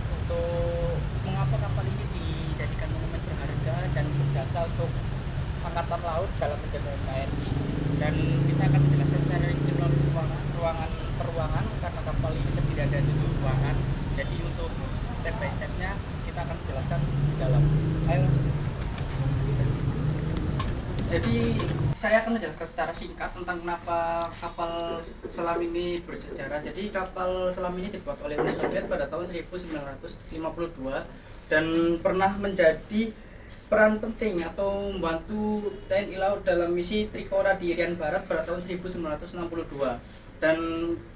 untuk mengapa kapal ini dijadikan monumen berharga dan berjasa untuk angkatan laut dalam menjaga KRI. Dan kita akan menjelaskan secara rinci melalui ruangan karena kapal ini terdiri dari 7 ruangan. Jadi untuk step by stepnya kita akan menjelaskan di dalam. Ayo langsung. Jadi saya akan menjelaskan secara singkat tentang kenapa kapal selam ini bersejarah. Jadi kapal selam ini dibuat oleh Uni Soviet pada tahun 1952 dan pernah menjadi peran penting atau membantu TNI Laut dalam misi Trikora di Irian Barat pada tahun 1962. Dan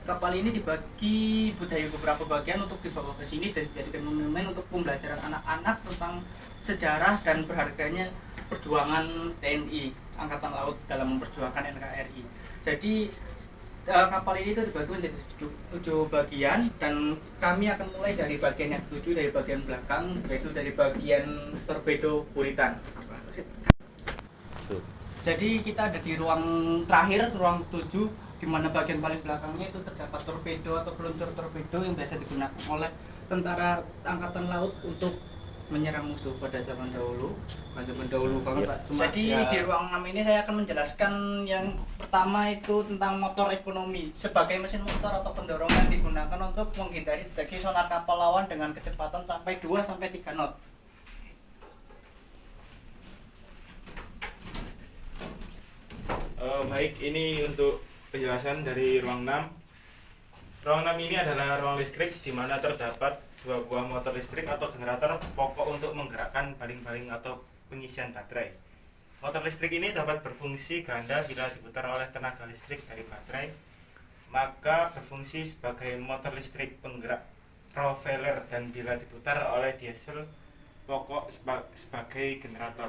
kapal ini dibagi budaya beberapa bagian untuk dibawa ke sini dan dijadikan monumen untuk pembelajaran anak-anak tentang sejarah dan berharganya perjuangan TNI Angkatan Laut dalam memperjuangkan NKRI. Jadi kapal ini itu dibagi menjadi 7 bagian dan kami akan mulai dari bagian yang 7 dari bagian belakang, yaitu dari bagian torpedo buritan. Jadi kita ada di ruang terakhir, ruang 7, di mana bagian paling belakangnya itu terdapat torpedo atau peluncur torpedo yang biasa digunakan oleh tentara angkatan laut untuk menyerang musuh pada zaman dahulu banget Pak. Jadi ya, di ruang 6 ini saya akan menjelaskan yang pertama itu tentang motor ekonomi. Sebagai mesin motor atau pendorong yang digunakan untuk menghindari deteksi sonar kapal lawan dengan kecepatan sampai 2-3 knot. Baik, ini untuk penjelasan dari ruang 6. Ruang 6 ini adalah ruang listrik di mana terdapat 2 buah motor listrik atau generator pokok untuk menggerakkan baling-baling atau pengisian baterai. Motor listrik ini dapat berfungsi ganda bila diputar oleh tenaga listrik dari baterai, maka berfungsi sebagai motor listrik penggerak propeller, dan bila diputar oleh diesel pokok sebagai generator,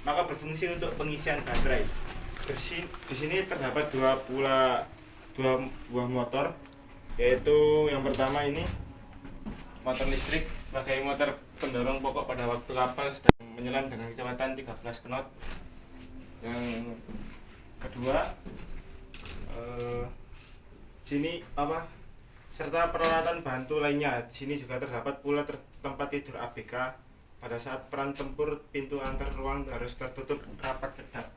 maka berfungsi untuk pengisian baterai. Di sini terdapat dua buah motor, yaitu yang pertama ini motor listrik sebagai motor pendorong pokok pada waktu kapal sedang menyelam dengan kecepatan 13 knot. Yang kedua, sini serta peralatan bantu lainnya. Di sini juga terdapat pula tempat tidur ABK. Pada saat peran tempur, pintu antar ruang harus tertutup rapat kedap.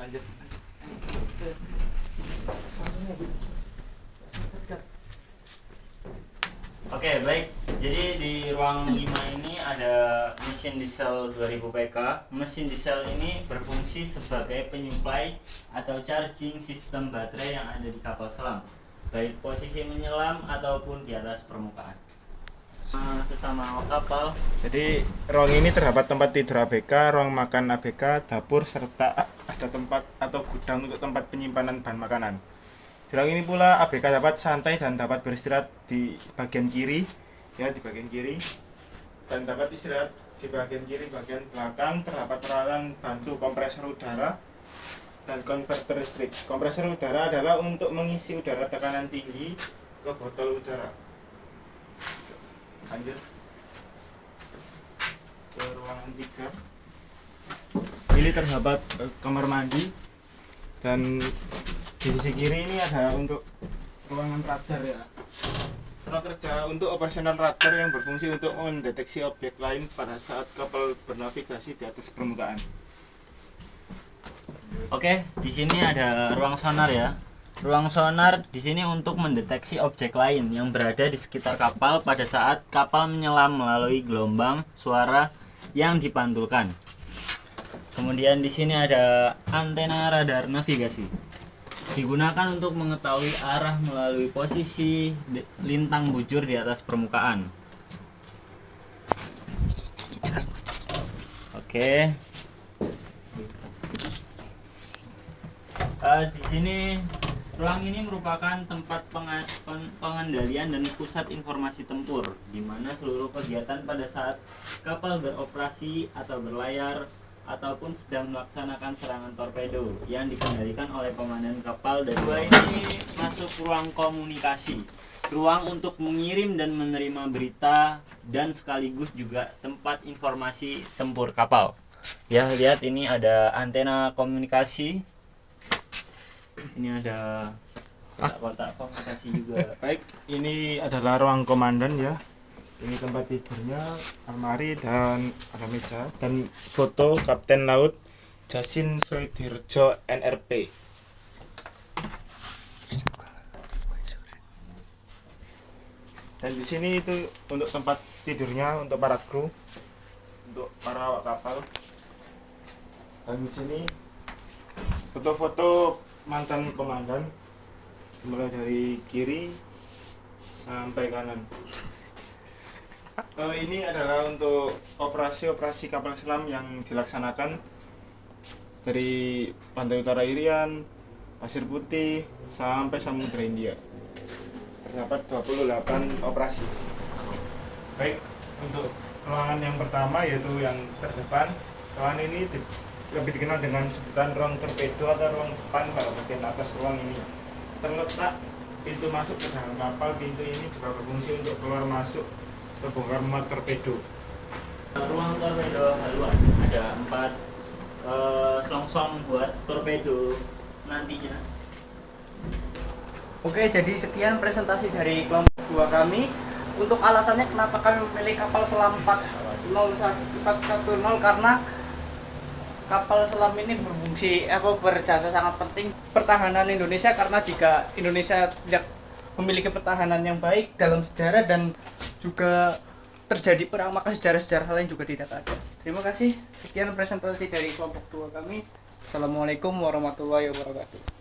Lanjut. Oke, baik. Jadi di ruang 5 ini ada mesin diesel 2000 PK. Mesin diesel ini berfungsi sebagai penyuplai atau charging sistem baterai yang ada di kapal selam, baik posisi menyelam ataupun di atas permukaan. Sesama awak kapal. Jadi ruang ini terdapat tempat tidur ABK, ruang makan ABK, dapur, serta ada tempat atau gudang untuk tempat penyimpanan bahan makanan. Di ruang ini pula ABK dapat santai dan dapat beristirahat di bagian kiri, ya, di bagian kiri, dan dapat istirahat di bagian kiri. Bagian belakang terdapat peralatan bantu kompresor udara dan konverter listrik. Kompresor udara adalah untuk mengisi udara tekanan tinggi ke botol udara. Lanjut ke ruangan 3. Ini terdapat kamar mandi, dan di sisi kiri ini ada untuk ruangan radar, ya. Ruang kerja untuk operasional radar yang berfungsi untuk mendeteksi objek lain pada saat kapal bernavigasi di atas permukaan. Oke, di sini ada ruang sonar, ya. Ruang sonar di sini untuk mendeteksi objek lain yang berada di sekitar kapal pada saat kapal menyelam melalui gelombang suara yang dipantulkan. Kemudian di sini ada antena radar navigasi. Digunakan untuk mengetahui arah melalui posisi lintang bujur di atas permukaan. Oke. Di sini ruang ini merupakan tempat pengendalian dan pusat informasi tempur, di mana seluruh kegiatan pada saat kapal beroperasi atau berlayar ataupun sedang melaksanakan serangan torpedo yang dikendalikan oleh komandan kapal. Dan dua ini masuk ruang komunikasi, ruang untuk mengirim dan menerima berita, dan sekaligus juga tempat informasi tempur kapal. Ya, lihat ini ada antena komunikasi. Ini ada kotak komunikasi juga. Baik, ini adalah ruang komandan, ya. Ini tempat tidurnya, almari dan ada meja dan foto Kapten Laut Jasin Sudirjo NRP. Dan di sini itu untuk tempat tidurnya untuk para kru, untuk para awak kapal. Dan di sini foto-foto mantan komandan mulai dari kiri sampai kanan. Ini adalah untuk operasi-operasi kapal selam yang dilaksanakan dari Pantai Utara Irian, Pasir Putih sampai Samudra India. Terdapat 28 operasi. Baik, untuk ruangan yang pertama yaitu yang terdepan. Ruangan ini lebih dikenal dengan sebutan ruang torpedo atau ruang depan pada bagian atas ruang ini. Terletak pintu masuk ke dalam kapal. Pintu ini juga berfungsi untuk keluar masuk ke bongkar muat torpedo. Ruang torpedo haluan ada 4 selongsong buat torpedo nantinya. Oke, jadi sekian presentasi dari kelompok 2 kami. Untuk alasannya kenapa kami memilih kapal selam 410 karena kapal selam ini berjasa sangat penting pertahanan Indonesia, karena jika Indonesia tidak memiliki pertahanan yang baik dalam sejarah dan juga terjadi perang, maka sejarah-sejarah lain juga tidak ada. Terima kasih. Sekian presentasi dari kelompok 2 kami. Assalamualaikum warahmatullahi wabarakatuh.